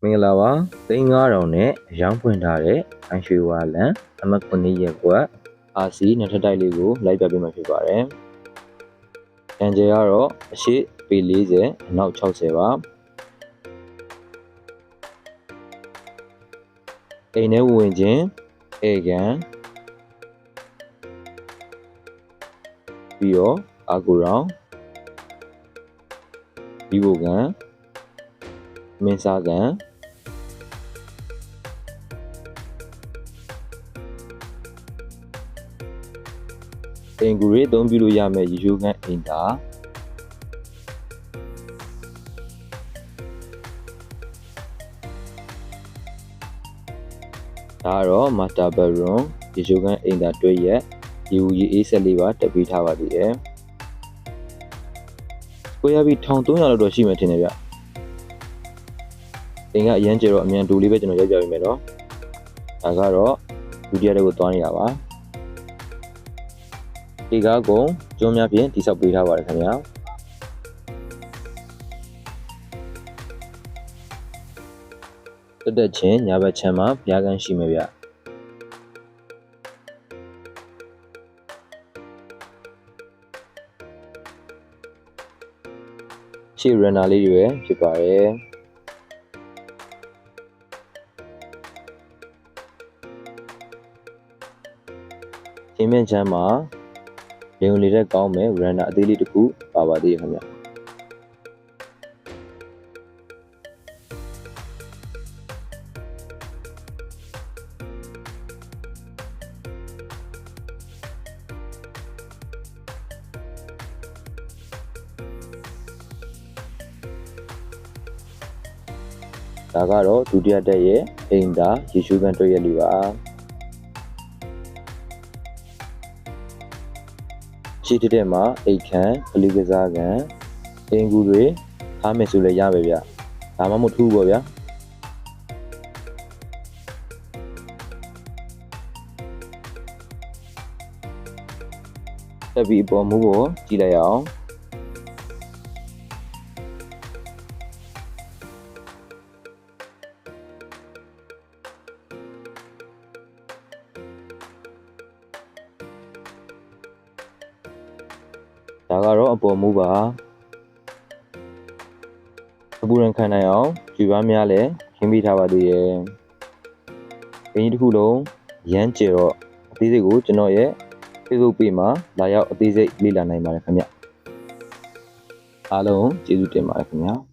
မင်္ဂလာပါသိန်း9000နဲ့ရောင်းဖွင့်ထားတဲ့အိုင်ရွှေဝါလန်အမတ်9ရက်ကွက် RC နှစ်ထပ်တိုက်လေးကိုလိုက်ပြပေးမှာဖြစ်ပါတယ်။တန်ကျယ်ကတော့အရှိပေ40အနောက်60ပါ။အိမ်ထဲဝင်ခြင်းဧကန်ပြီးတော့အာကိုရောင်ဘီဘိုကန်မင်းစားကန်အင်ဂူရေးအသုံးပြုလို့ရမယ့်ရေချိုးခန်းအိမ်သာဒါကတော့ Master Bedroom ရေချိုးခန်းအိမ်သာတွဲရက်ရေဦးရေအေးဆက်လေးပါတက်ပေးထားပါသေးတယ်။ကိုရပြီး1300လောက်တော့ရှိမှထင်တယ်ဗျ။အိမ်ကအရန်ကျတော့အမြန်တူလေးပဲကျွန်တော်ရောက်ကြပြီမယ်နော်။ဒါကတော့ဒုတိယတစ်ခုသွားနေတာပါ။ဒီကားကုံကျွန်းများဖြင့်တိဆောက်ပေးထားပါတယ်ခင်ဗျာတက်ချင်းညာဘက်ချမ်းမှာဘုရားကန်းရှိမယ်ဗျရှေ့ရန်နာလေးတွေဖြစ်ပါတယ်ချင်းမြင့်ချမ်းမှာရေုံလေးတဲ့ကောင်းမယ်ရန်နာအသေးလေးတစ်ခုပါပါသေးတယ်ခင်ဗျဒါကတော့ဒုတိယတက်ရဲ့အိမ်သာရေချိုးခန်းတွဲရက်လေးပါရှိတဲ့မှာအိတ်ခမ်းကလေးကစားကန်အင်ကူတွေအားမယ်ဆိုလည်းရပဲဗျဒါမှမဟုတ်ထူးပေါ့ဗျာတက်ပြီးအပေါ်မူကိုကြည့်လိုက်အောင်ဒါကတော့အပေါ်မူပါအပူရန်ခံနိုင်အောင်ကြွေပားများလည်းခင်းပေးထားပါသေးရဲ့အင်းကြီးတစ်ခုလုံးရမ်းကျတော့အသေးစိတ်ကိုကျွန်တော်ရဲ့ Facebook page မှာလာရောက်အသေးစိတ်လေ့လာနိုင်ပါတယ်ခင်ဗျအားလုံးကျေးဇူးတင်ပါတယ်ခင်ဗျာ